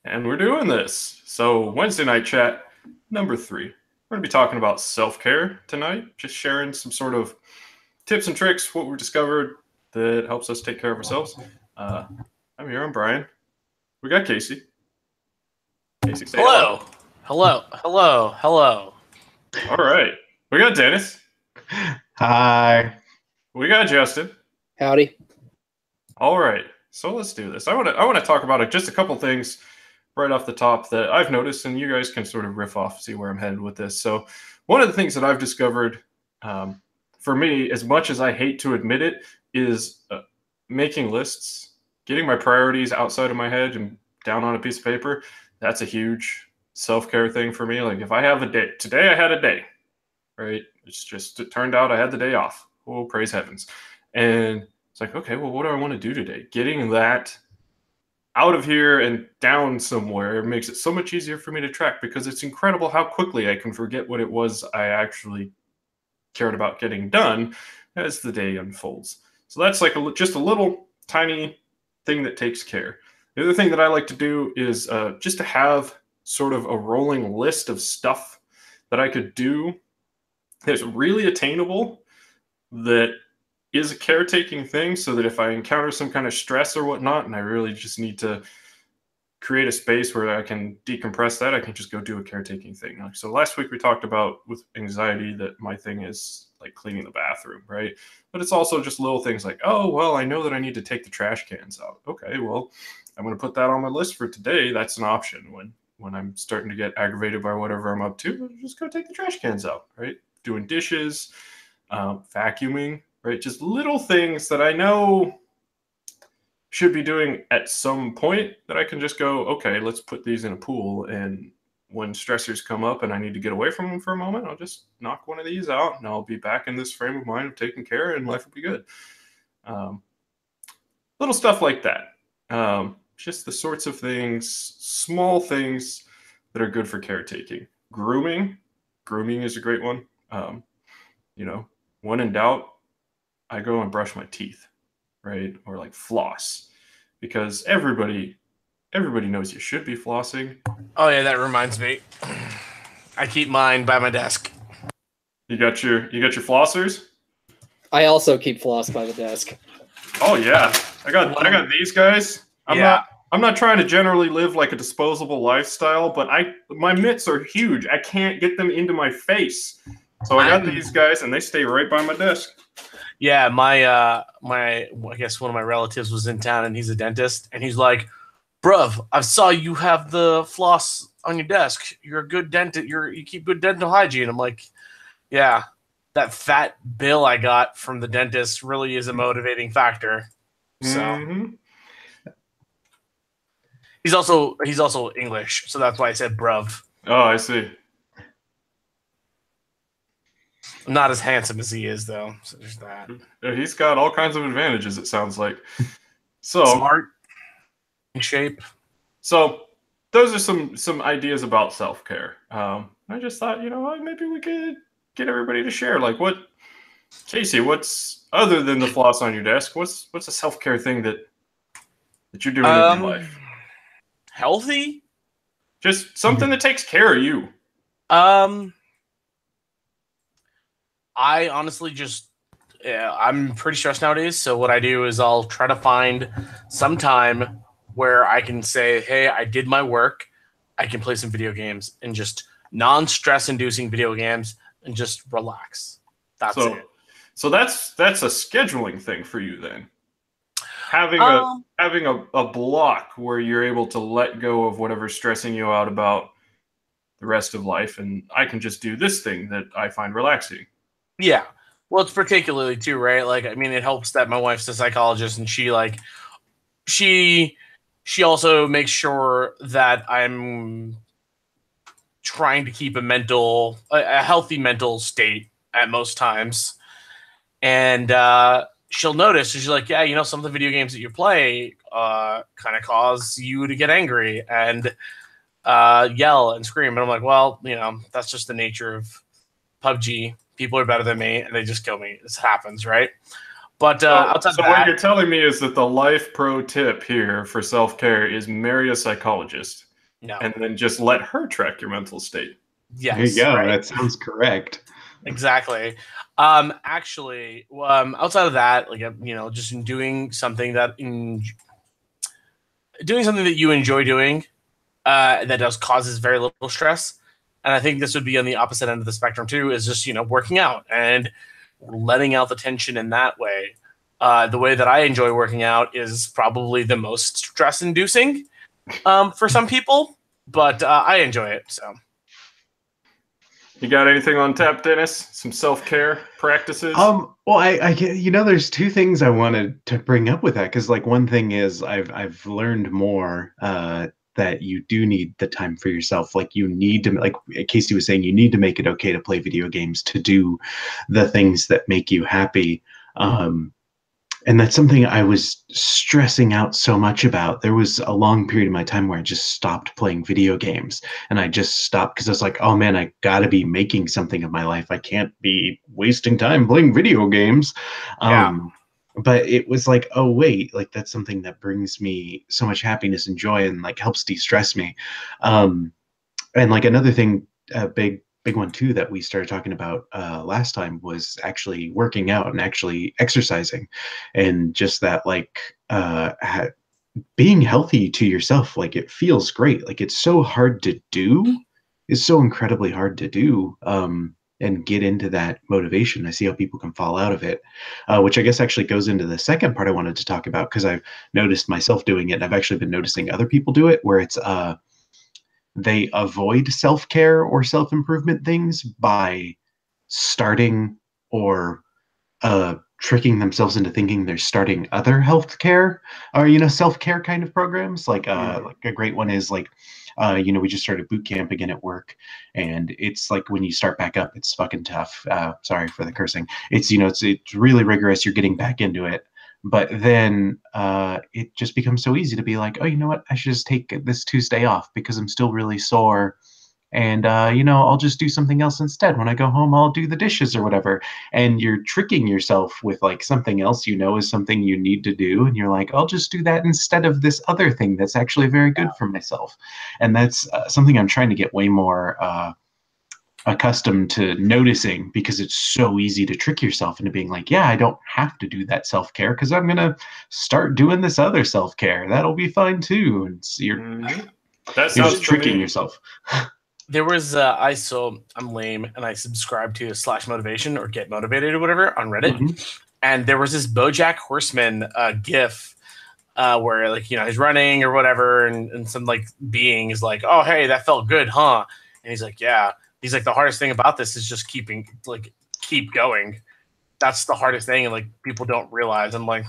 And we're doing this. So, Wednesday night chat number 3. We're going to be talking about self care tonight, just sharing some sort of tips and tricks, what we discovered that helps us take care of ourselves. I'm here, I'm Brian. We got Casey. Casey, say hello. Hello. Hello. Hello. Hello. All right. We got Dennis. Hi. We got Justin. Howdy. All right. So let's do this. I want to talk about just a couple things right off the top that I've noticed, and you guys can sort of riff off, see where I'm headed with this. So one of the things that I've discovered, for me, as much as I hate to admit it, is making lists, getting my priorities outside of my head and down on a piece of paper. That's a huge self-care thing for me. Like if I have a day, today I had a day, right? It turned out I had the day off. Oh, praise heavens. And it's like, okay, well, what do I want to do today? Getting that out of here and down somewhere makes it so much easier for me to track, because it's incredible how quickly I can forget what it was I actually cared about getting done as the day unfolds. So that's like just a little tiny thing that takes care. The other thing that I like to do is just to have sort of a rolling list of stuff that I could do that's really attainable, that is a caretaking thing, so that if I encounter some kind of stress or whatnot and I really just need to create a space where I can decompress that, I can just go do a caretaking thing. Like, so last week we talked about with anxiety that my thing is like cleaning the bathroom, right? But it's also just little things like, oh, well, I know that I need to take the trash cans out. Okay, well, I'm going to put that on my list for today. That's an option when I'm starting to get aggravated by whatever I'm up to. Just go take the trash cans out, right? Doing dishes, vacuuming, right? Just little things that I know should be doing at some point that I can just go, okay, let's put these in a pool. And when stressors come up and I need to get away from them for a moment, I'll just knock one of these out and I'll be back in this frame of mind of taking care, and life will be good. Little stuff like that. Just the sorts of things, small things that are good for caretaking. Grooming is a great one. When in doubt, I go and brush my teeth, right? Or like floss, because everybody knows you should be flossing. Oh yeah, that reminds me. I keep mine by my desk. You got your flossers? I also keep floss by the desk. Oh yeah. I got these guys. I'm not trying to generally live like a disposable lifestyle, but my mitts are huge. I can't get them into my face. So I got these guys, and they stay right by my desk. Yeah, I guess one of my relatives was in town, and he's a dentist, and he's like, "Bruv, I saw you have the floss on your desk. You're a good dentist. You keep good dental hygiene." I'm like, "Yeah, that fat bill I got from the dentist really is a motivating factor." So he's also English, so that's why I said "bruv." Oh, I see. I'm not as handsome as he is, though. So there's that. He's got all kinds of advantages, it sounds like. So smart, in shape. So those are some ideas about self-care. I just thought, maybe we could get everybody to share. Like, Casey, what's other than the floss on your desk? What's a self-care thing that you're doing in your life? Healthy? Just something that takes care of you. I honestly I'm pretty stressed nowadays. So what I do is I'll try to find some time where I can say, hey, I did my work. I can play some video games, and just non-stress inducing video games, and just relax. That's it. So that's a scheduling thing for you then. Having a block where you're able to let go of whatever's stressing you out about the rest of life, and I can just do this thing that I find relaxing. Yeah. Well, it's particularly too, right? Like, I mean, it helps that my wife's a psychologist, and she also makes sure that I'm trying to keep a healthy mental state at most times. And she'll notice, she's like, yeah, some of the video games that you play kind of cause you to get angry and yell and scream. And I'm like, well, that's just the nature of PUBG. People are better than me, and they just kill me. This happens, right? But outside of that, what you're telling me is that the life pro tip here for self-care is marry a psychologist. No. and then just let her track your mental state. Yes, There you go. right? That sounds correct. Exactly. Actually, outside of that, like just in doing something that you enjoy doing, that causes very little stress. And I think this would be on the opposite end of the spectrum too, is just working out and letting out the tension in that way. The way that I enjoy working out is probably the most stress-inducing for some people, but I enjoy it. So. You got anything on tap, Dennis? Some self-care practices? Well, I there's two things I wanted to bring up with that, because like one thing is I've learned more that you do need the time for yourself. Like you need to, like Casey was saying, you need to make it okay to play video games, to do the things that make you happy. And that's something I was stressing out so much about. There was a long period of my time where I just stopped playing video games, and I just stopped because I was like, oh man, I gotta be making something of my life. I can't be wasting time playing video games. But it was like, oh wait, like that's something that brings me so much happiness and joy and like helps de-stress me. And like another thing, a big one too that we started talking about last time was actually working out and actually exercising, and just that like being healthy to yourself. Like it feels great. Like it's so hard to do. It's so incredibly hard to do. And get into that motivation. I see how people can fall out of it, which I guess actually goes into the second part I wanted to talk about, because I've noticed myself doing it, and I've actually been noticing other people do it, where it's they avoid self-care or self-improvement things by starting or tricking themselves into thinking they're starting other healthcare or self-care kind of programs. Like a great one is like we just started boot camp again at work, and it's like when you start back up, it's fucking tough. Sorry for the cursing. It's it's really rigorous. You're getting back into it. But then it just becomes so easy to be like, oh, you know what? I should just take this Tuesday off because I'm still really sore. And, I'll just do something else instead. When I go home, I'll do the dishes or whatever. And you're tricking yourself with like something else is something you need to do. And you're like, I'll just do that instead of this other thing that's actually very good for myself. And that's something I'm trying to get way more accustomed to noticing, because it's so easy to trick yourself into being like, yeah, I don't have to do that self-care because I'm gonna start doing this other self-care. That'll be fine too. And so you're just tricking yourself. There was I'm lame and I subscribe to /motivation or Get Motivated or whatever on Reddit, and there was this BoJack Horseman gif where like he's running or whatever, and some like being is like, oh hey, that felt good, huh? And he's like, yeah. He's like, the hardest thing about this is just keep going. That's the hardest thing, and like people don't realize. I'm like,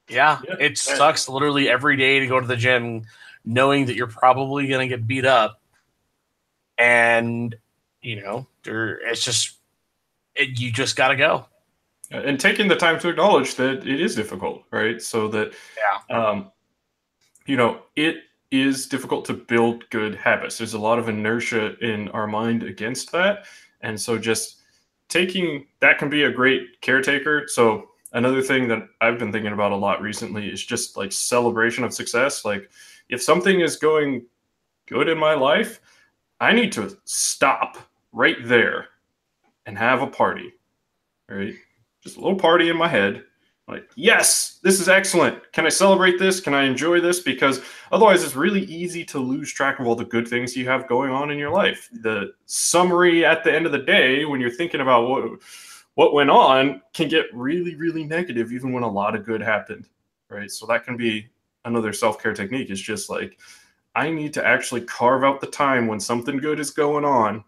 yeah, it sucks literally every day to go to the gym knowing that you're probably gonna get beat up, and it's just you just gotta go. And taking the time to acknowledge that it is difficult, right? So that it is difficult to build good habits. There's a lot of inertia in our mind against that. And so just taking that can be a great caretaker. So another thing that I've been thinking about a lot recently is just like celebration of success. Like if something is going good in my life, I need to stop right there and have a party, right? Just a little party in my head. Like, yes, this is excellent. Can I celebrate this? Can I enjoy this? Because otherwise it's really easy to lose track of all the good things you have going on in your life. The summary at the end of the day, when you're thinking about what went on, can get really, really negative, even when a lot of good happened, right? So that can be another self-care technique. Is just like, I need to actually carve out the time when something good is going on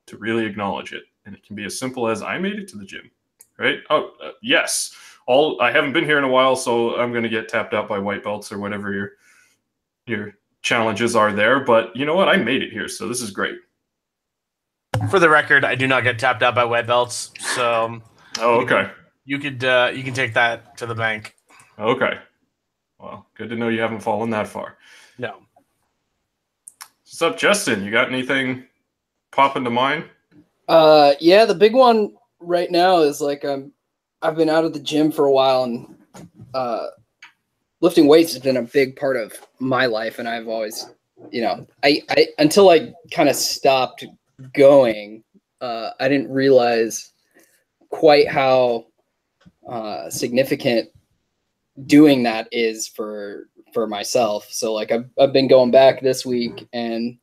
to really acknowledge it. And it can be as simple as, I made it to the gym, right? Oh, yes. I haven't been here in a while, so I'm going to get tapped out by white belts or whatever your challenges are there. But you know what? I made it here, so this is great. For the record, I do not get tapped out by white belts, so okay. You can take that to the bank. Okay. Well, good to know you haven't fallen that far. No. What's up, Justin? You got anything pop into mind? Yeah, the big one right now is like I've been out of the gym for a while, and lifting weights has been a big part of my life, and I've always I until I kind of stopped going, I didn't realize quite how significant doing that is for myself. So like I've been going back this week, and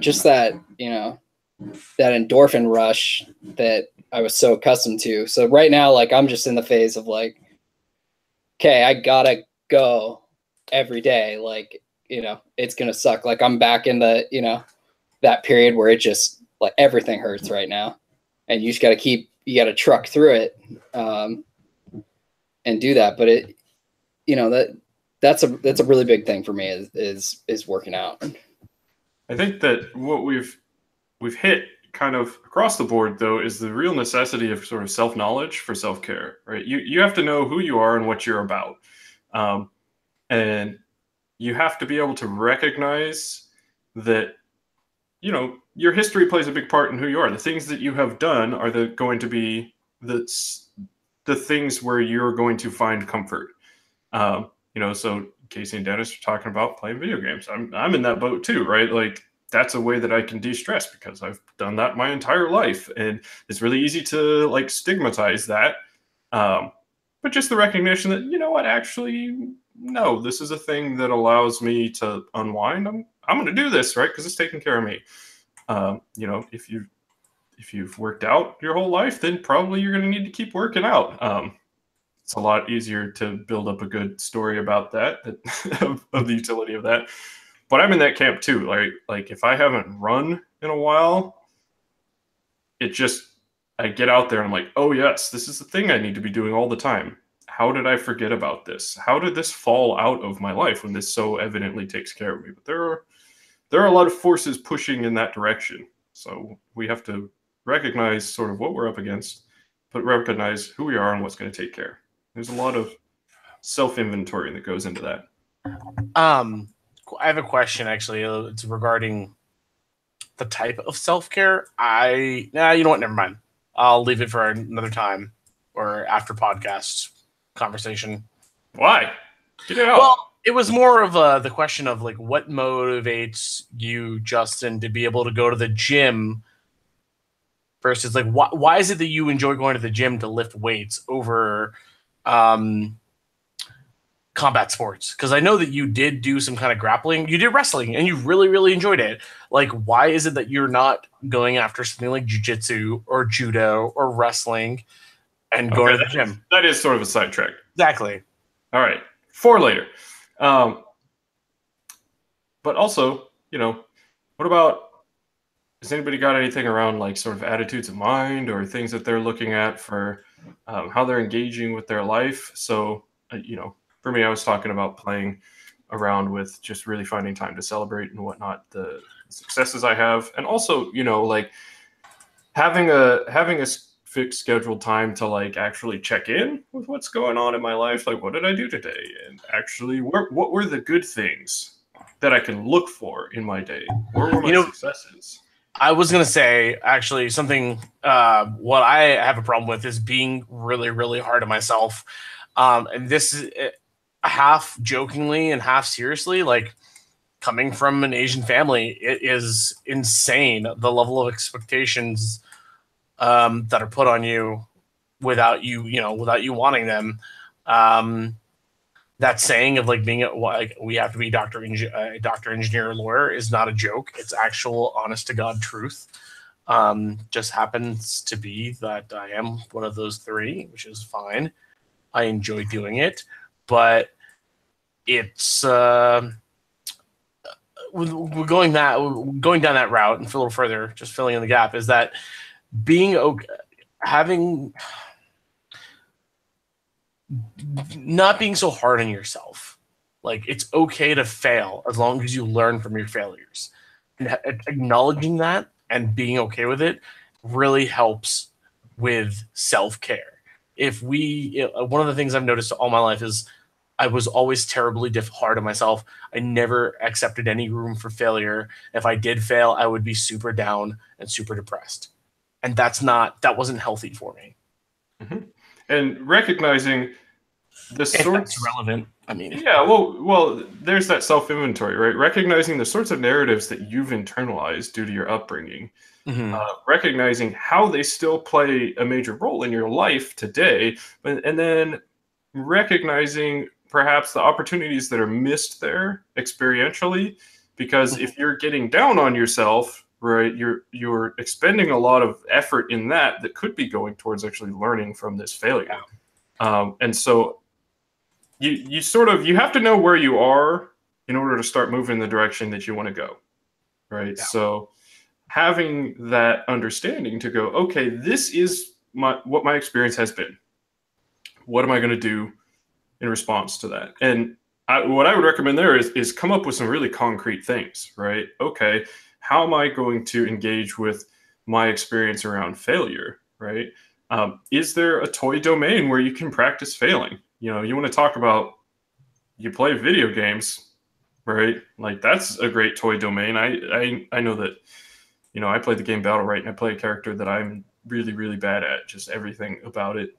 just that that endorphin rush that I was so accustomed to. So right now, like I'm just in the phase of like, okay, I gotta go every day. Like, it's gonna suck. Like I'm back in the that period where it just like everything hurts right now, and you just gotta truck through it and do that. But that's a really big thing for me is working out. I think that what we've hit kind of across the board, though, is the real necessity of sort of self-knowledge for self-care, right? You have to know who you are and what you're about. And you have to be able to recognize that, your history plays a big part in who you are. The things that you have done are going to be the things where you're going to find comfort. So Casey and Dennis are talking about playing video games. I'm in that boat too, right? Like that's a way that I can de-stress because I've done that my entire life, and it's really easy to like stigmatize that. But just the recognition that actually, no, this is a thing that allows me to unwind. I'm going to do this, right? Because it's taking care of me. If you've worked out your whole life, then probably you're going to need to keep working out. It's a lot easier to build up a good story about that of the utility of that. But I'm in that camp too. Like if I haven't run in a while, I get out there and I'm like, oh yes, this is the thing I need to be doing all the time. How did I forget about this? How did this fall out of my life when this so evidently takes care of me? But there are a lot of forces pushing in that direction. So we have to recognize sort of what we're up against, but recognize who we are and what's going to take care. There's a lot of self-inventory that goes into that. I have a question, actually. It's regarding the type of self-care. You know what? Never mind. I'll leave it for another time or after podcast conversation. Why? Get it out. Well, it was more of the question of like what motivates you, Justin, to be able to go to the gym versus like why is it that you enjoy going to the gym to lift weights over combat sports? Because I know that you did do some kind of grappling, you did wrestling, and you really, really enjoyed it. Like, why is it that you're not going after something like jiu-jitsu or judo or wrestling and going to the gym? That is sort of a sidetrack. Exactly. All right. For later. But also, what about, has anybody got anything around like sort of attitudes of mind or things that they're looking at for how they're engaging with their life? So, for me, I was talking about playing around with just really finding time to celebrate and whatnot, the successes I have. And also, like having a fixed scheduled time to like actually check in with what's going on in my life. Like, what did I do today? And actually, what were the good things that I can look for in my day? Where were my successes? I was going to say, actually, something, what I have a problem with is being really, really hard on myself. And this is half jokingly and half seriously, like coming from an Asian family, it is insane the level of expectations that are put on you without you wanting them. That saying of like being like we have to be doctor, engineer, lawyer is not a joke. It's actual honest to God truth. Just happens to be that I am one of those three, which is fine. I enjoy doing it, but it's we're going down that route and a little further, just filling in the gap, is that not being so hard on yourself. Like, it's okay to fail as long as you learn from your failures. And acknowledging that and being okay with it really helps with self-care. One of the things I've noticed all my life is I was always terribly hard on myself. I never accepted any room for failure. If I did fail, I would be super down and super depressed. And that wasn't healthy for me. Mm-hmm. And recognizing the If sorts that's relevant. I mean, yeah, well, there's that self-inventory, right? Recognizing the sorts of narratives that you've internalized due to your upbringing, mhm. recognizing how they still play a major role in your life today, and then recognizing perhaps the opportunities that are missed there experientially, because if you're getting down on yourself, right, you're expending a lot of effort in that could be going towards actually learning from this failure. And so you sort of you have to know where you are in order to start moving in the direction that you want to go, right? Yeah. So having that understanding to go, okay, this is what my experience has been. What am I going to do in response to that? And what I would recommend there is come up with some really concrete things, right? Okay, how am I going to engage with my experience around failure, right? Is there a toy domain where you can practice failing? You know, you want to talk about you play video games, right? Like that's a great toy domain. I know that, you know, I play the game Battlerite and I play a character that I'm really, really bad at. Just everything about it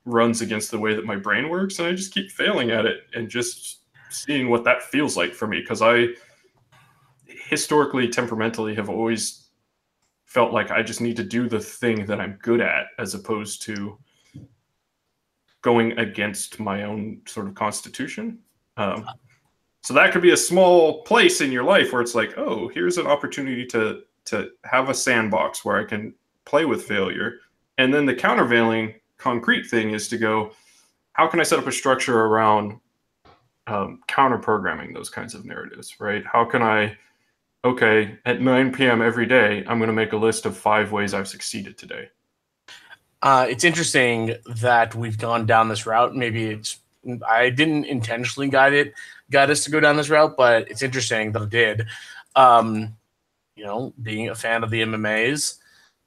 runs against the way that my brain works, and I just keep failing at it and just seeing what that feels like for me, because I historically, temperamentally have always felt like I just need to do the thing that I'm good at as opposed to going against my own sort of constitution. So that could be a small place in your life where it's like, oh, here's an opportunity to have a sandbox where I can play with failure. And then the countervailing concrete thing is to go, how can I set up a structure around counter programming those kinds of narratives, right? How can I, okay, at 9 p.m. every day, I'm going to make a list of 5 ways I've succeeded today. It's interesting that we've gone down this route. Maybe I didn't intentionally guide us to go down this route, but it's interesting that I did. You know, being a fan of the MMAs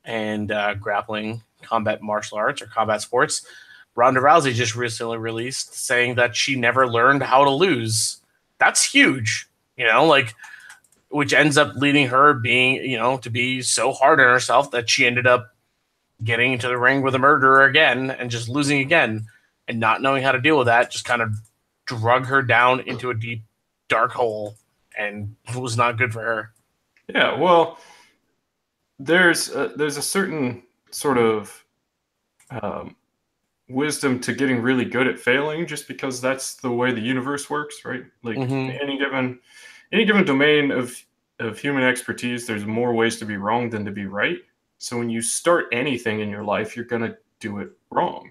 and grappling combat martial arts or combat sports, Ronda Rousey just recently released saying that she never learned how to lose. That's huge, you know, like, which ends up leading her being, you know, to be so hard on herself that she ended up getting into the ring with a murderer again and just losing again, and not knowing how to deal with that just kind of drug her down into a deep, dark hole, and it was not good for her. Yeah, well, there's a certain sort of wisdom to getting really good at failing, just because that's the way the universe works, right? Like any given domain of human expertise, there's more ways to be wrong than to be right. So when you start anything in your life, you're going to do it wrong.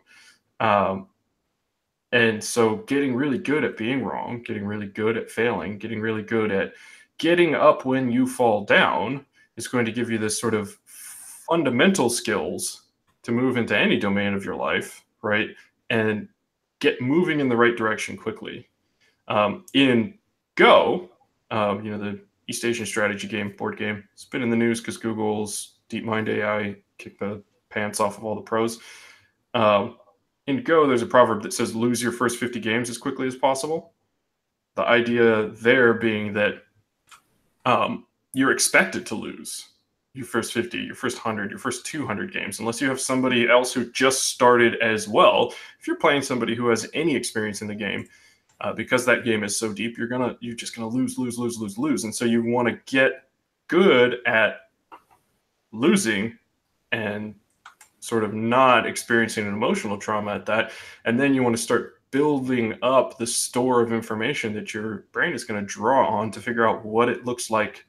And so getting really good at being wrong, getting really good at failing, getting really good at getting up when you fall down is going to give you this sort of fundamental skills to move into any domain of your life, right? And get moving in the right direction quickly. In Go, you know, the East Asian strategy game, board game, it's been in the news because Google's DeepMind AI kicked the pants off of all the pros. In Go, there's a proverb that says, lose your first 50 games as quickly as possible. The idea there being that you're expected to lose your first 50, your first 100, your first 200 games, unless you have somebody else who just started as well. If you're playing somebody who has any experience in the game, because that game is so deep, you're just gonna lose. And so you want to get good at losing and sort of not experiencing an emotional trauma at that. And then you want to start building up the store of information that your brain is going to draw on to figure out what it looks like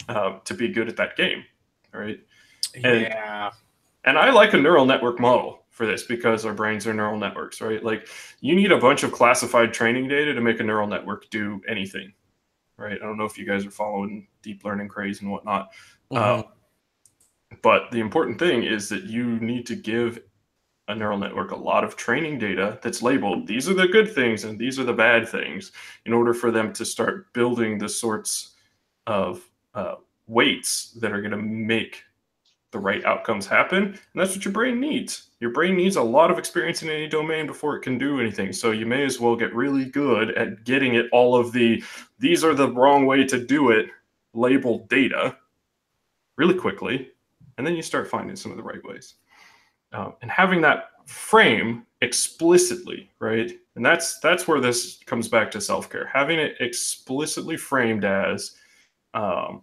to be good at that game, right? Yeah. And I like a neural network model for this because our brains are neural networks, right? Like you need a bunch of classified training data to make a neural network do anything, right? I don't know if you guys are following deep learning craze and whatnot. But the important thing is that you need to give a neural network a lot of training data that's labeled, these are the good things and these are the bad things, in order for them to start building the sorts of weights that are going to make the right outcomes happen. And that's what your brain needs. Your brain needs a lot of experience in any domain before it can do anything. So you may as well get really good at getting it all of these are the wrong way to do it labeled data really quickly. And then you start finding some of the right ways. And having that frame explicitly, right? And that's where this comes back to self-care. Having it explicitly framed as I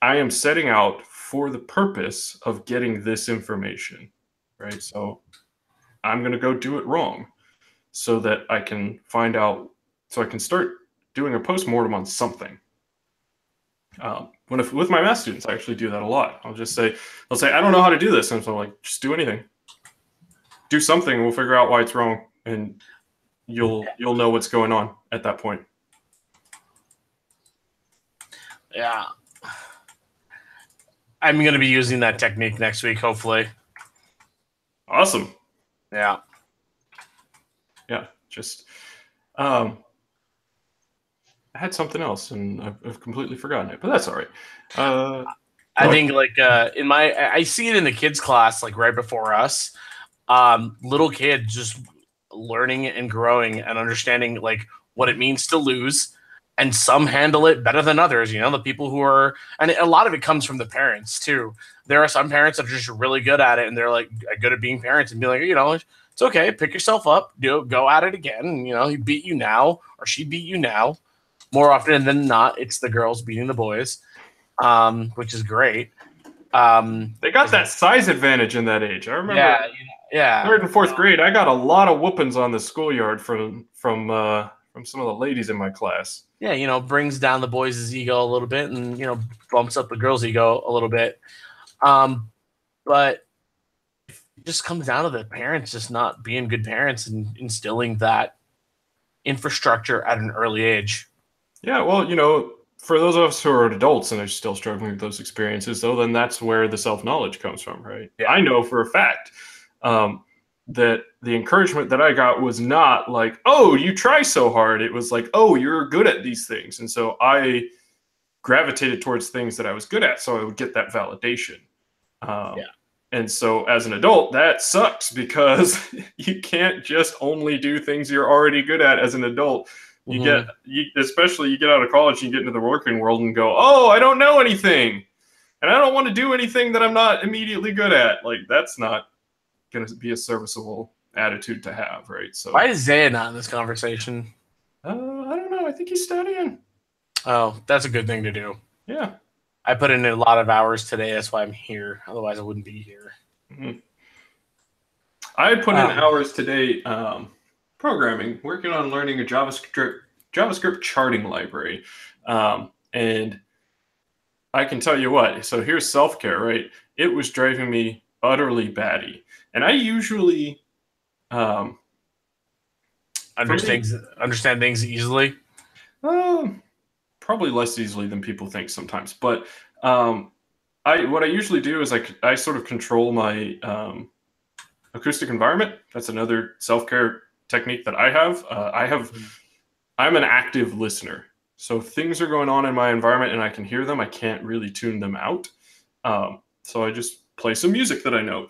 am setting out for the purpose of getting this information, right? So I'm going to go do it wrong so that I can find out, so I can start doing a post-mortem on something. With my math students, I actually do that a lot. I'll say, I don't know how to do this. And so I'm like, just do anything. Do something. We'll figure out why it's wrong. And you'll know what's going on at that point. Yeah. I'm going to be using that technique next week, hopefully. Awesome. Yeah. Yeah. Just, I had something else and I've completely forgotten it, but that's all right. I think I see it in the kids class, like right before us, little kids just learning and growing and understanding like what it means to lose. And some handle it better than others, the people who are, and a lot of it comes from the parents too. There are some parents that are just really good at it and they're like good at being parents and be like, it's okay, pick yourself up, go at it again. He beat you now or she beat you now. More often than not, it's the girls beating the boys, which is great. They got that size advantage in that age. I remember third and fourth grade, I got a lot of whoopings on the schoolyard from some of the ladies in my class. Yeah, brings down the boys' ego a little bit and, bumps up the girls' ego a little bit. But it just comes down to the parents just not being good parents and instilling that infrastructure at an early age. Yeah, well, for those of us who are adults and are still struggling with those experiences, though, then that's where the self-knowledge comes from, right? Yeah. I know for a fact that the encouragement that I got was not like, oh, you try so hard. It was like, oh, you're good at these things. And so I gravitated towards things that I was good at, so I would get that validation. And so as an adult, that sucks because you can't just only do things you're already good at as an adult. Especially you get out of college and you get into the working world and go, oh, I don't know anything. And I don't want to do anything that I'm not immediately good at. Like, that's not going to be a serviceable attitude to have, right? So why is Zaya not in this conversation? I don't know. I think he's studying. Oh, that's a good thing to do. Yeah. I put in a lot of hours today. That's why I'm here. Otherwise, I wouldn't be here. Mm-hmm. I put in hours today programming, working on learning a JavaScript charting library. And I can tell you what, so here's self-care, right? It was driving me utterly batty. And I usually understand things easily. Probably less easily than people think sometimes. But what I usually do is I sort of control my acoustic environment. That's another self-care technique that I have. I'm an active listener. So if things are going on in my environment and I can hear them, I can't really tune them out. So I just play some music that I know.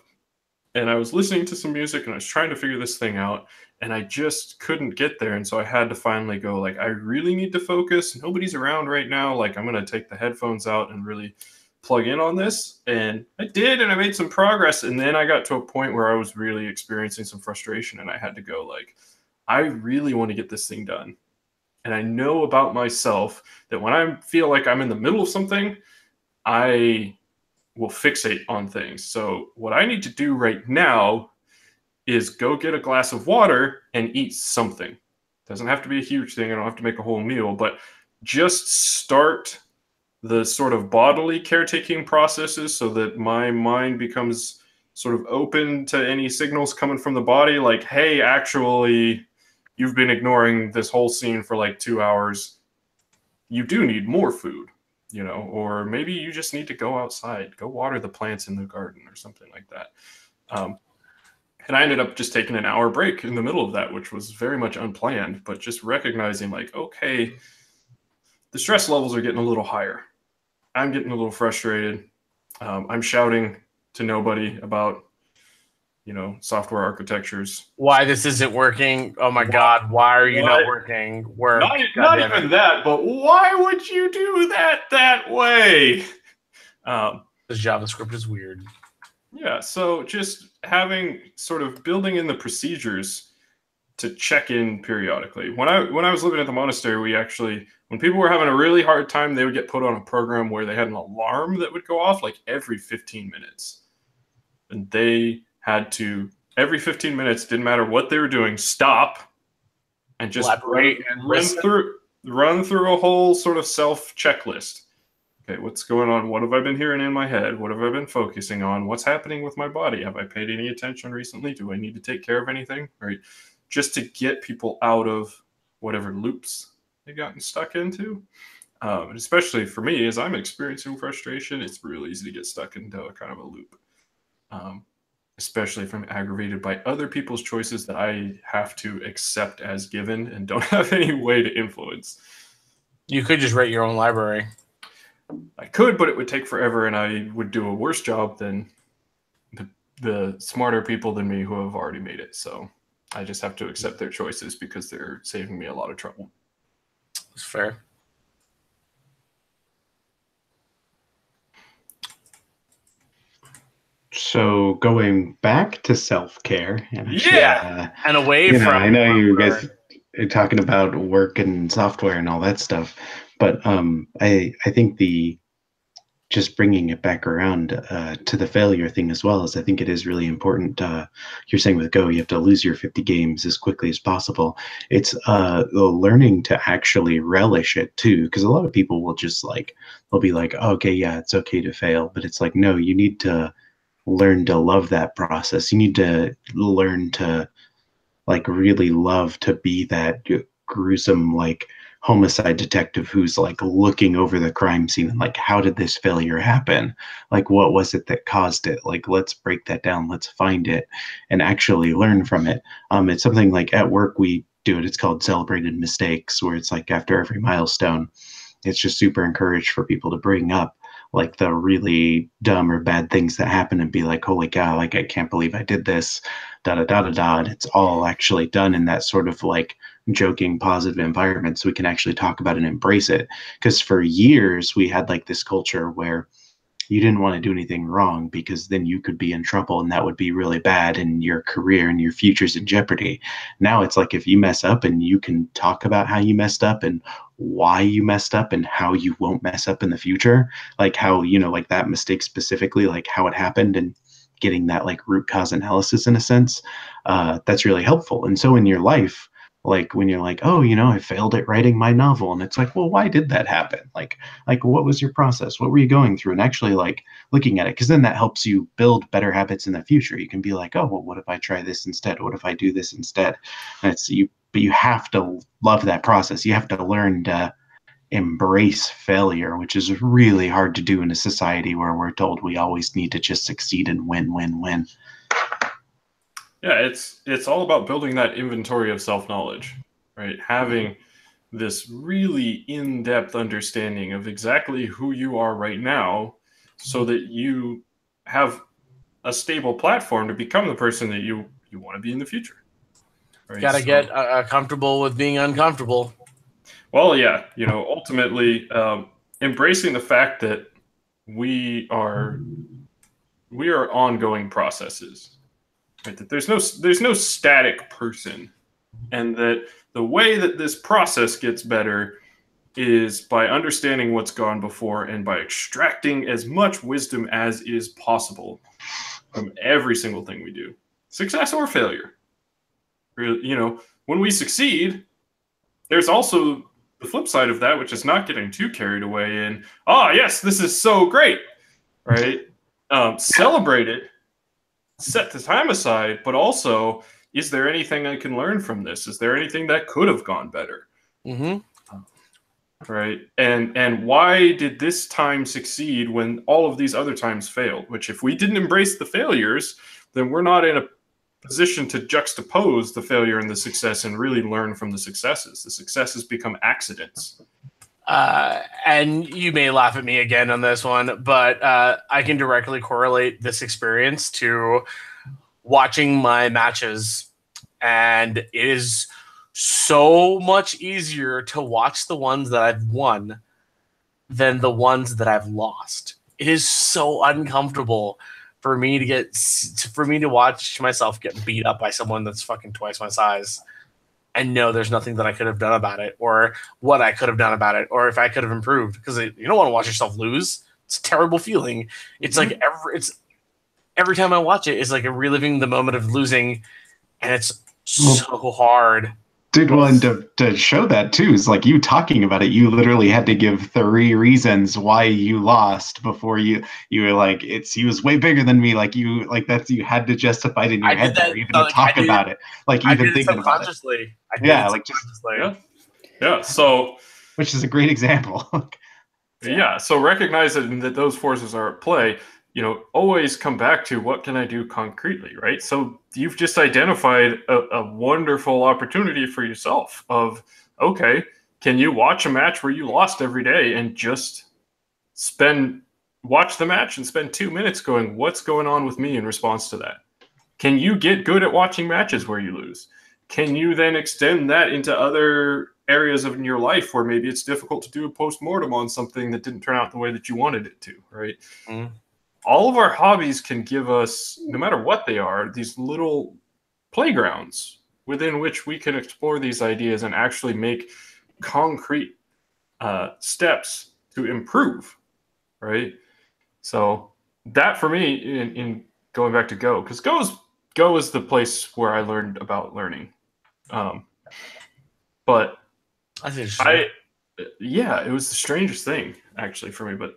And I was listening to some music and I was trying to figure this thing out and I just couldn't get there. And so I had to finally go like, I really need to focus. Nobody's around right now. Like, I'm going to take the headphones out and really plug in on this. And I did, and I made some progress. And then I got to a point where I was really experiencing some frustration and I had to go like, I really want to get this thing done. And I know about myself that when I feel like I'm in the middle of something, I will fixate on things. So what I need to do right now is go get a glass of water and eat something. Doesn't have to be a huge thing. I don't have to make a whole meal, but just start the sort of bodily caretaking processes so that my mind becomes sort of open to any signals coming from the body. Like, hey, actually, you've been ignoring this whole scene for like 2 hours. You do need more food, or maybe you just need to go outside, go water the plants in the garden or something like that. And I ended up just taking an hour break in the middle of that, which was very much unplanned, but just recognizing like, okay, the stress levels are getting a little higher. I'm getting a little frustrated. I'm shouting to nobody about, software architectures. Why this isn't working? Oh my God! Why are you not working? Not even that, but why would you do that way? Because JavaScript is weird. Yeah, so just having sort of building in the procedures to check in periodically. When I was living at the monastery, we actually, when people were having a really hard time, they would get put on a program where they had an alarm that would go off like every 15 minutes. And they had to, every 15 minutes, didn't matter what they were doing, stop and just Elaborate and listen. run through a whole sort of self checklist. Okay, what's going on? What have I been hearing in my head? What have I been focusing on? What's happening with my body? Have I paid any attention recently? Do I need to take care of anything? Right, just to get people out of whatever loops they've gotten stuck into. And especially for me, as I'm experiencing frustration, it's real easy to get stuck into a kind of a loop. Especially if I'm aggravated by other people's choices that I have to accept as given and don't have any way to influence. You could just write your own library. I could, but it would take forever, and I would do a worse job than the smarter people than me who have already made it. So I just have to accept their choices because they're saving me a lot of trouble. That's fair. So going back to self-care, and actually, And away you know, from. I know you guys are talking about work and software and all that stuff, but I think the just bringing it back around to the failure thing as well is I think it is really important. You're saying with Go, you have to lose your 50 games as quickly as possible. It's the learning to actually relish it too, because a lot of people will just like, they'll be like, oh, okay, yeah, it's okay to fail, but it's like, no, you need to learn to love that process. You need to learn to like really love to be that gruesome like homicide detective who's like looking over the crime scene and like, how did this failure happen? Like, what was it that caused it? Like, let's break that down, let's find it and actually learn from it. It's something like at work we do it, it's called celebrated mistakes, where it's like after every milestone, it's just super encouraged for people to bring up like the really dumb or bad things that happen and be like, holy cow, like I can't believe I did this, da da da da da. And it's all actually done in that sort of like joking, positive environment, so we can actually talk about it and embrace it. Because for years we had like this culture where you didn't want to do anything wrong because then you could be in trouble and that would be really bad and your career and your future's in jeopardy. Now it's like if you mess up and you can talk about how you messed up and why you messed up and how you won't mess up in the future, like how, you know, like that mistake specifically, like how it happened and getting that like root cause analysis in a sense, that's really helpful. And so in your life, like when you're like, oh, you know, I failed at writing my novel, and it's like, well, why did that happen? Like what was your process? What were you going through? And actually like looking at it, because then that helps you build better habits in the future. You can be like, oh, well, what if I try this instead? What if I do this instead? And it's you, but you have to love that process. You have to learn to embrace failure, which is really hard to do in a society where we're told we always need to just succeed and win, win, win. Yeah, it's all about building that inventory of self-knowledge, right? Having this really in-depth understanding of exactly who you are right now so that you have a stable platform to become the person that you want to be in the future. Right? Gotta get comfortable with being uncomfortable. Well, yeah, you know, ultimately embracing the fact that we are ongoing processes. Right, that there's no static person, and that the way that this process gets better is by understanding what's gone before and by extracting as much wisdom as is possible from every single thing we do, success or failure. You know, when we succeed, there's also the flip side of that, which is not getting too carried away in, oh yes, this is so great, right? Celebrate it. Set the time aside, but also, is there anything I can learn from this? Is there anything that could have gone better? Mm-hmm. Right? And why did this time succeed when all of these other times failed? Which, if we didn't embrace the failures, then we're not in a position to juxtapose the failure and the success and really learn from the successes. The successes become accidents. And you may laugh at me again on this one, but I can directly correlate this experience to watching my matches. And it is so much easier to watch the ones that I've won than the ones that I've lost. It is so uncomfortable for me to watch myself get beat up by someone that's fucking twice my size and know there's nothing that I could have done about it, or what I could have done about it, or if I could have improved, because you don't want to watch yourself lose. It's a terrible feeling. It's like every time I watch it, it's like a reliving the moment of losing, and it's so hard. Dude, well, and to show that too is like you talking about it. You literally had to give 3 reasons why you lost before you were like, he was way bigger than me. Like you had to justify it in your head or even to talk about it. Like even thinking about it. Yeah, like just yeah. So, which is a great example. Yeah. So recognizing that those forces are at play, always come back to what can I do concretely, right? So you've just identified a wonderful opportunity for yourself of, okay, can you watch a match where you lost every day and just watch the match and spend 2 minutes going, what's going on with me in response to that? Can you get good at watching matches where you lose? Can you then extend that into other areas of your life where maybe it's difficult to do a post-mortem on something that didn't turn out the way that you wanted it to, right? Mm. All of our hobbies can give us, no matter what they are, these little playgrounds within which we can explore these ideas and actually make concrete steps to improve, right? So that for me, in going back to Go, because Go is the place where I learned about learning. But it was the strangest thing actually for me, but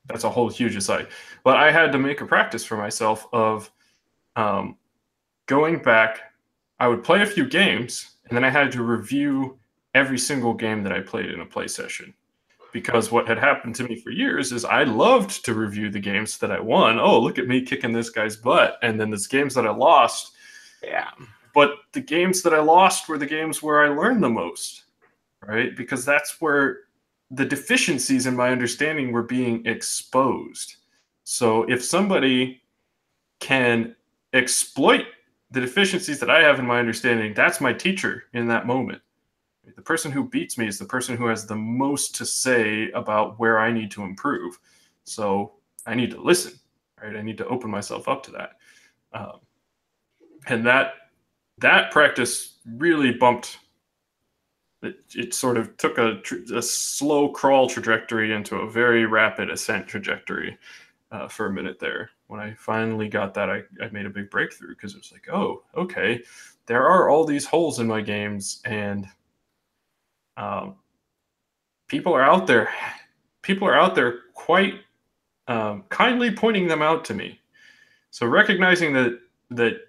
that's a whole huge aside. But I had to make a practice for myself of going back. I would play a few games, and then I had to review every single game that I played in a play session. Because what had happened to me for years is I loved to review the games that I won. Oh, look at me kicking this guy's butt. And then there's games that I lost. Yeah. But the games that I lost were the games where I learned the most, right? Because that's where the deficiencies in my understanding were being exposed. So if somebody can exploit the deficiencies that I have in my understanding, that's my teacher in that moment. The person who beats me is the person who has the most to say about where I need to improve. So I need to listen, right? I need to open myself up to that. And that practice really bumped. It sort of took a slow crawl trajectory into a very rapid ascent trajectory for a minute there. When I finally got that, I made a big breakthrough because it was like, oh, okay, there are all these holes in my games, and people are out there. People are out there quite kindly pointing them out to me. So recognizing that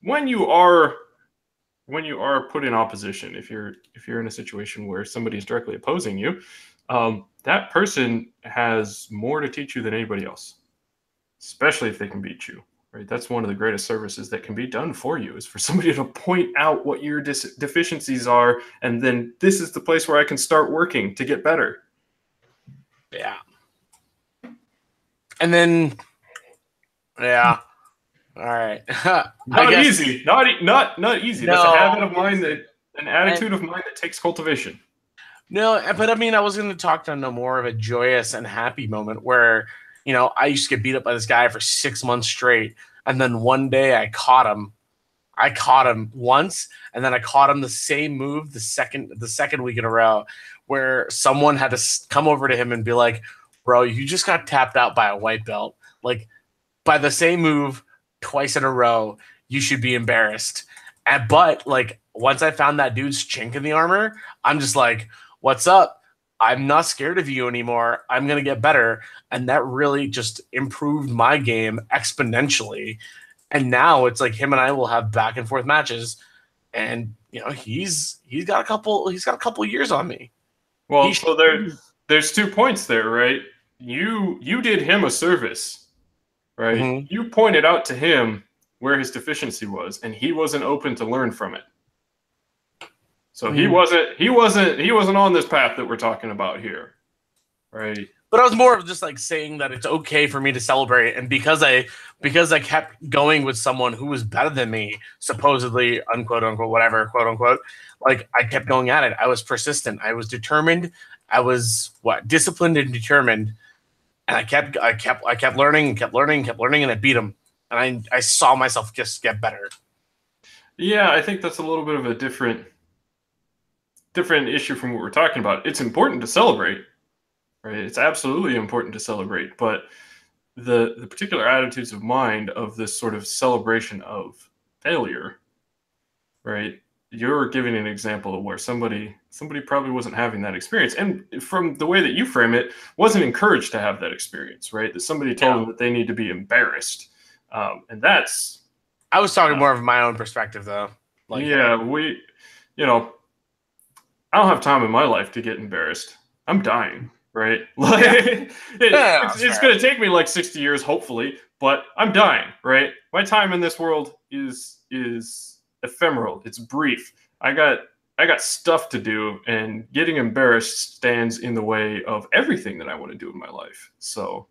when you are put in opposition, if you're in a situation where somebody is directly opposing you, that person has more to teach you than anybody else, especially if they can beat you. Right, that's one of the greatest services that can be done for you, is for somebody to point out what your deficiencies are, and then this is the place where I can start working to get better. Yeah. And then, yeah. All right. Not easy. Not easy. No. That's a habit of mind, an attitude of mind that takes cultivation. No, but I mean, I was going to talk to more of a joyous and happy moment where, I used to get beat up by this guy for 6 months straight. And then one day I caught him. I caught him once, and then I caught him the same move the second week in a row, where someone had to come over to him and be like, bro, you just got tapped out by a white belt. Like, by the same move twice in a row, you should be embarrassed. But like, once I found that dude's chink in the armor, I'm just like, what's up? I'm not scared of you anymore. I'm going to get better. And that really just improved my game exponentially. And now it's like him and I will have back and forth matches. And, he's got a couple years on me. Well, so there's 2 points there, right? You did him a service, right? Mm-hmm. You pointed out to him where his deficiency was, and he wasn't open to learn from it. So he wasn't on this path that we're talking about here, right? But I was more of just like saying that it's okay for me to celebrate, and because I kept going with someone who was better than me, supposedly, unquote unquote, whatever, quote unquote, like I kept going at it. I was persistent. I was determined. I was disciplined and determined, And I kept learning, and I beat him. And I saw myself just get better. Yeah, I think that's a little bit of a different issue from what we're talking about. It's important to celebrate, right? It's absolutely important to celebrate, but the particular attitudes of mind of this sort of celebration of failure, right? You're giving an example of where somebody probably wasn't having that experience, and from the way that you frame it, wasn't encouraged to have that experience, right? That somebody told them that they need to be embarrassed, and that's. I was talking more of my own perspective, though. Like, yeah, I don't have time in my life to get embarrassed. I'm dying, right? Like, it's going to take me like 60 years, hopefully, but I'm dying, right? My time in this world is ephemeral. It's brief. I got stuff to do, and getting embarrassed stands in the way of everything that I want to do in my life. So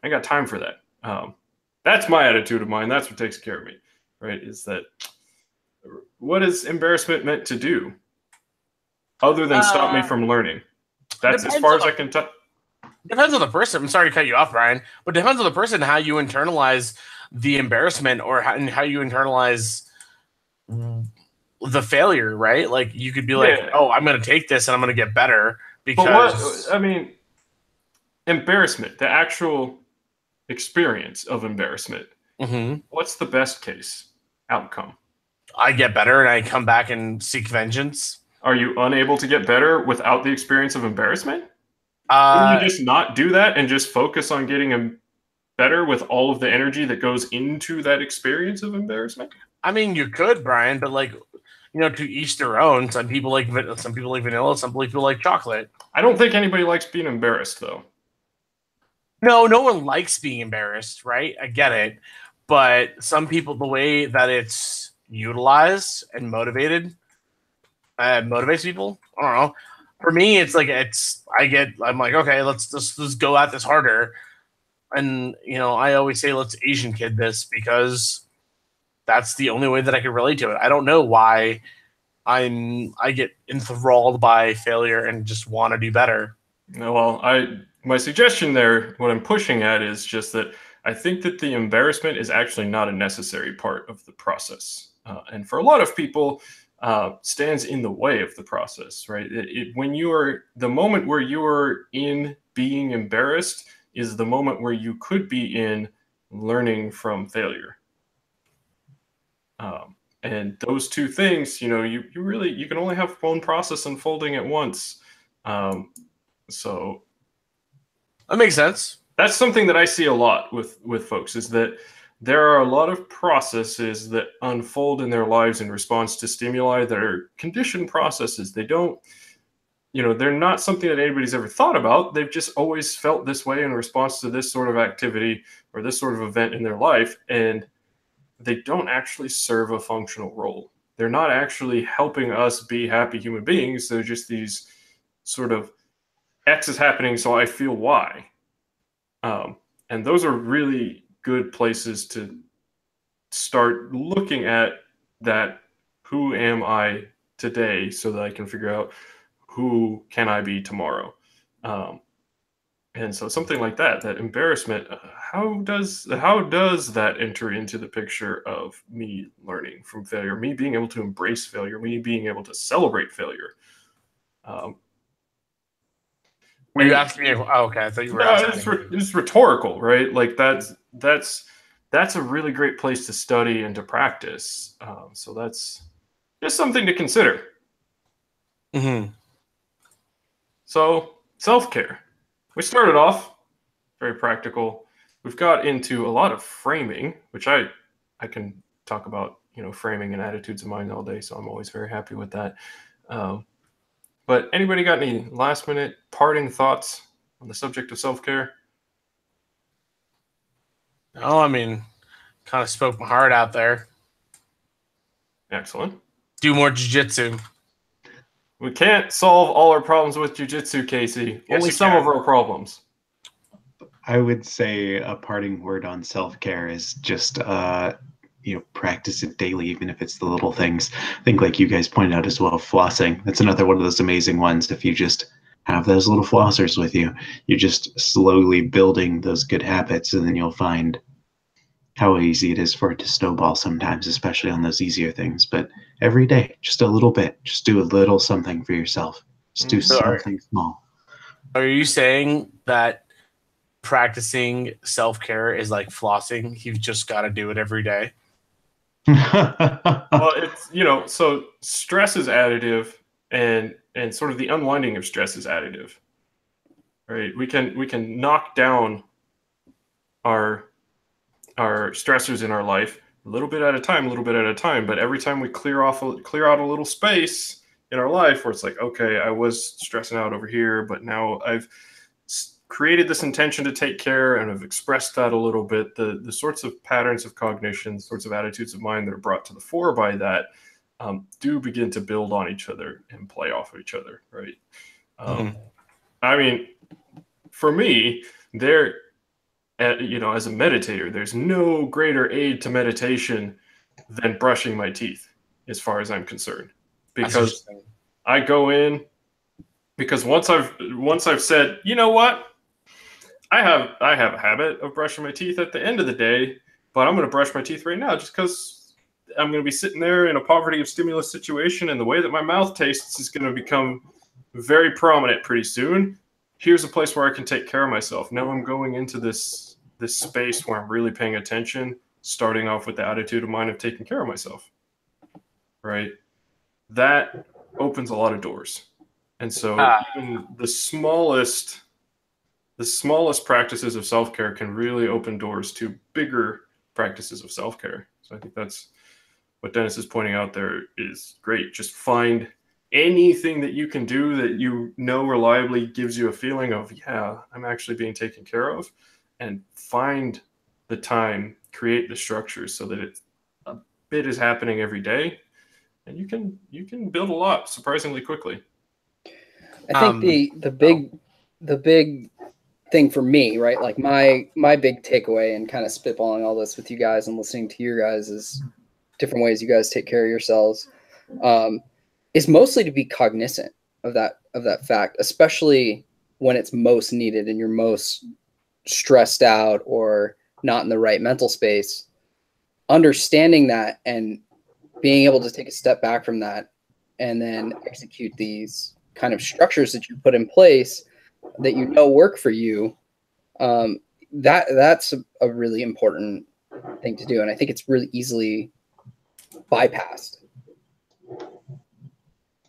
I got time for that. That's my attitude of mine. That's what takes care of me, right? Is that what is embarrassment meant to do other than stop me from learning? That's as far as I can tell. Depends on the person. I'm sorry to cut you off, Brian, but depends on the person how you internalize the embarrassment or how you internalize the failure, right? Like you could be like, "Oh, I'm going to take this and I'm going to get better." Because embarrassment, the actual experience of embarrassment. Mm-hmm. What's the best case outcome? I get better and I come back and seek vengeance. Are you unable to get better without the experience of embarrassment? Can you just not do that and just focus on getting better with all of the energy that goes into that experience of embarrassment? I mean, you could, Brian, but like, to each their own. Some people like vanilla, some people like chocolate. I don't think anybody likes being embarrassed, though. No one likes being embarrassed, right? I get it. But some people, the way that it's utilized and motivates people. I don't know. For me, it's like I'm like, okay, let's go at this harder. And I always say let's Asian kid this because that's the only way that I can relate to it. I don't know why I get enthralled by failure and just want to do better. Well, my suggestion there, what I'm pushing at is just that I think that the embarrassment is actually not a necessary part of the process. And for a lot of people, stands in the way of the process, right? The moment where you are in being embarrassed is the moment where you could be in learning from failure. And those two things, you can only have one process unfolding at once. So that makes sense. That's something that I see a lot with folks, is that there are a lot of processes that unfold in their lives in response to stimuli that are conditioned processes. They don't, they're not something that anybody's ever thought about. They've just always felt this way in response to this sort of activity or this sort of event in their life. And they don't actually serve a functional role. They're not actually helping us be happy human beings. They're just these sort of X is happening, so I feel Y. And those are really good places to start looking at that. Who am I today, so that I can figure out who can I be tomorrow. And so something like that embarrassment, how does that enter into the picture of me learning from failure, me being able to embrace failure, me being able to celebrate failure? Were you asking me? Oh, okay, I thought you were asking. It's rhetorical, right? Like that's a really great place to study and to practice. So that's just something to consider. Mm-hmm. So self-care. We started off very practical. We've got into a lot of framing, which I can talk about, framing and attitudes of mind all day. So I'm always very happy with that. But anybody got any last minute parting thoughts on the subject of self-care? No, I mean, kind of spoke my heart out there. Excellent. Do more jiu-jitsu. We can't solve all our problems with jiu-jitsu, Casey. Yes, only some of our problems. I would say a parting word on self-care is just, practice it daily, even if it's the little things. I think, like you guys pointed out as well, flossing. That's another one of those amazing ones. If you just have those little flossers with you. You're just slowly building those good habits, and then you'll find how easy it is for it to snowball sometimes, especially on those easier things. But every day, just a little bit. Just do a little something for yourself. Just do something small. Are you saying that practicing self-care is like flossing? You've just got to do it every day. Well, it's, so stress is additive, and sort of the unwinding of stress is additive, right? We can knock down our stressors in our life a little bit at a time, but every time we clear out a little space in our life where it's like, okay, I was stressing out over here, but now I've created this intention to take care and have expressed that a little bit. The sorts of patterns of cognition, sorts of attitudes of mind that are brought to the fore by that do begin to build on each other and play off of each other, right? I mean, for me, as a meditator, there's no greater aid to meditation than brushing my teeth, as far as I'm concerned, because I go in, because once I've said, you know what, I have a habit of brushing my teeth at the end of the day, but I'm going to brush my teeth right now just because I'm going to be sitting there in a poverty of stimulus situation, and the way that my mouth tastes is going to become very prominent pretty soon. Here's a place where I can take care of myself. Now I'm going into this space where I'm really paying attention, starting off with the attitude of mind of taking care of myself, right? That opens a lot of doors. And so even the smallest practices of self-care can really open doors to bigger practices of self-care. So I think that's what Dennis is pointing out there is great. Just find anything that you can do that reliably gives you a feeling of, yeah, I'm actually being taken care of, and find the time, create the structures so that a bit is happening every day, and you can build a lot surprisingly quickly. I think the big thing for me, right? Like my big takeaway, and kind of spitballing all this with you guys and listening to your guys is different ways you guys take care of yourselves, is mostly to be cognizant of that fact, especially when it's most needed and you're most stressed out or not in the right mental space. Understanding that and being able to take a step back from that and then execute these kind of structures that you put in place that work for you, that's a really important thing to do, and I think it's really easily bypassed.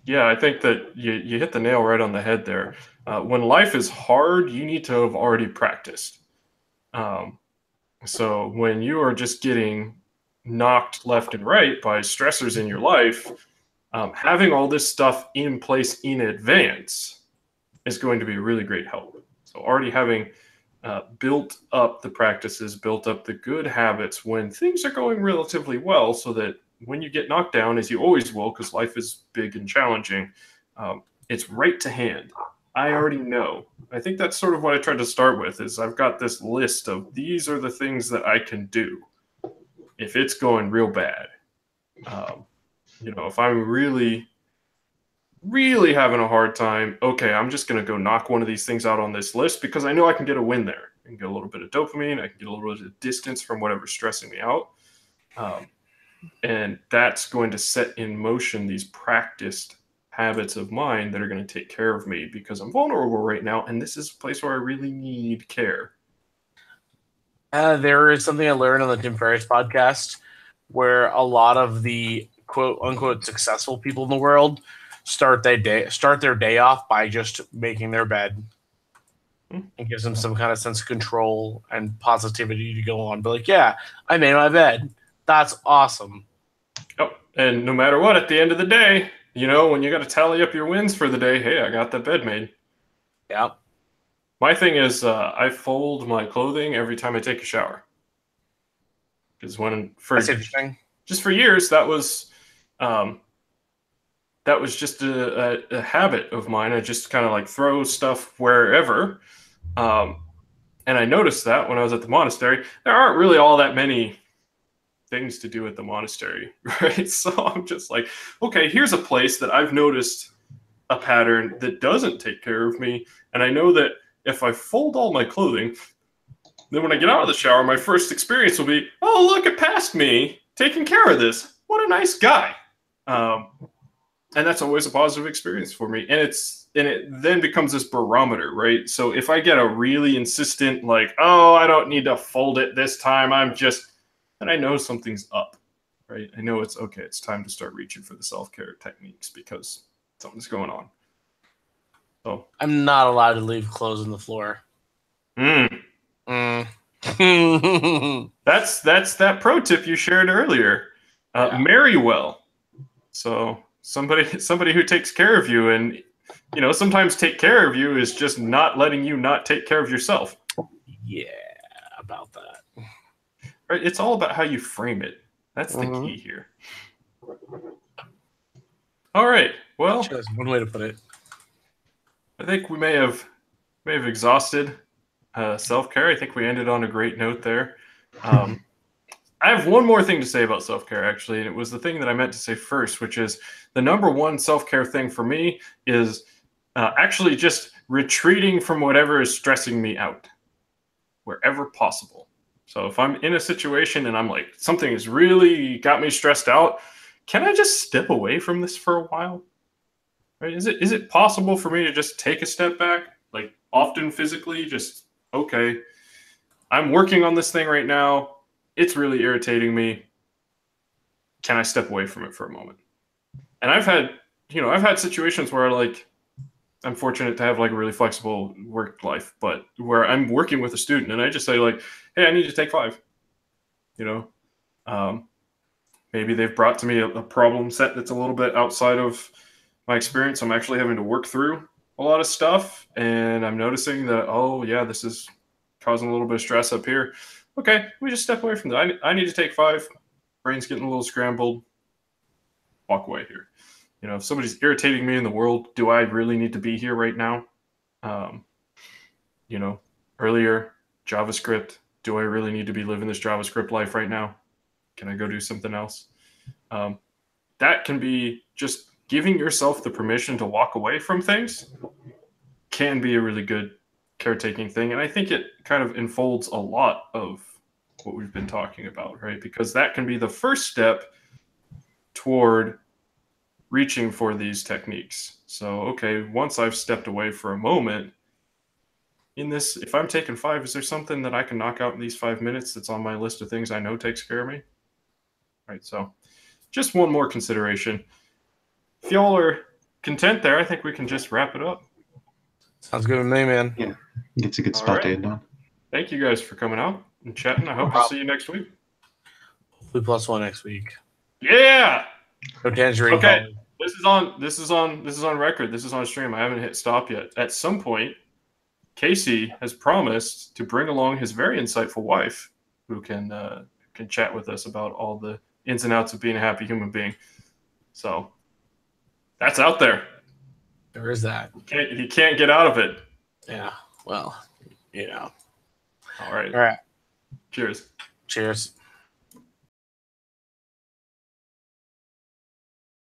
Yeah, I think that you hit the nail right on the head there. When life is hard, you need to have already practiced. So when you are just getting knocked left and right by stressors in your life, having all this stuff in place in advance is going to be a really great help. So already having built up the practices, built up the good habits when things are going relatively well, so that when you get knocked down, as you always will, because life is big and challenging, it's right to hand. I already know. I think that's sort of what I tried to start with, is I've got this list of these are the things that I can do if it's going real bad. If I'm really, really having a hard time, okay, I'm just going to go knock one of these things out on this list because I know I can get a win there. I can get a little bit of dopamine. I can get a little bit of distance from whatever's stressing me out. And that's going to set in motion these practiced habits of mine that are going to take care of me because I'm vulnerable right now, and this is a place where I really need care. There is something I learned on the Tim Ferriss podcast where a lot of the quote unquote successful people in the world start their day off by just making their bed. It gives them some kind of sense of control and positivity to go on. But like, yeah, I made my bed. That's awesome. Oh, and no matter what, at the end of the day, when you got to tally up your wins for the day, hey, I got that bed made. Yeah. My thing is, I fold my clothing every time I take a shower. Because that's interesting. Just for years, that was just a habit of mine. I just kind of like throw stuff wherever. And I noticed that when I was at the monastery, there aren't really all that many things to do at the monastery, right? So I'm just like, okay, here's a place that I've noticed a pattern that doesn't take care of me. And I know that if I fold all my clothing, then when I get out of the shower, my first experience will be, oh, look, it passed me taking care of this. What a nice guy. And that's always a positive experience for me. And it then becomes this barometer, right? So if I get a really insistent, like, oh, I don't need to fold it this time, then I know something's up, right? I know it's okay. It's time to start reaching for the self-care techniques because something's going on. So I'm not allowed to leave clothes on the floor. That's that pro tip you shared earlier. Marry well. So somebody who takes care of you, and sometimes take care of you is just not letting you not take care of yourself. Yeah, about that. Right? It's all about how you frame it. That's the key here. All right. Well, that's one way to put it. I think we may have exhausted self-care. I think we ended on a great note there. I have one more thing to say about self-care, actually, and it was the thing that I meant to say first, which is the number one self-care thing for me is actually just retreating from whatever is stressing me out wherever possible. So if I'm in a situation and I'm like, something has really got me stressed out, can I just step away from this for a while? Right? Is it possible for me to just take a step back, like often physically, just, okay, I'm working on this thing right now. It's really irritating me. Can I step away from it for a moment? And I've had situations where, like, I'm fortunate to have like a really flexible work life, but where I'm working with a student and I just say, like, hey, I need to take 5. Maybe they've brought to me a problem set that's a little bit outside of my experience. I'm actually having to work through a lot of stuff, and I'm noticing that, oh yeah, this is causing a little bit of stress up here. Okay, we just step away from that. I need to take 5. Brain's getting a little scrambled. Walk away here. If somebody's irritating me in the world, do I really need to be here right now? Earlier, JavaScript. Do I really need to be living this JavaScript life right now? Can I go do something else? That can be just giving yourself the permission to walk away from things can be a really good caretaking thing. And I think it kind of enfolds a lot of what we've been talking about, right? Because that can be the first step toward reaching for these techniques. So, okay, once I've stepped away for a moment, if I'm taking 5, is there something that I can knock out in these 5 minutes that's on my list of things I know takes care of me? Right, so just one more consideration. If y'all are content there, I think we can just wrap it up. Sounds good with me, man. Yeah, it's a good spot to end on. Thank you guys for coming out and chatting. I hope to see you next week. Hopefully +1 next week. Yeah. No tangerine. Okay. This is on record. This is on stream. I haven't hit stop yet. At some point, Casey has promised to bring along his very insightful wife, who can chat with us about all the ins and outs of being a happy human being. So that's out there. There is that. You can't get out of it. Yeah. Well, All right. All right. Cheers. Cheers.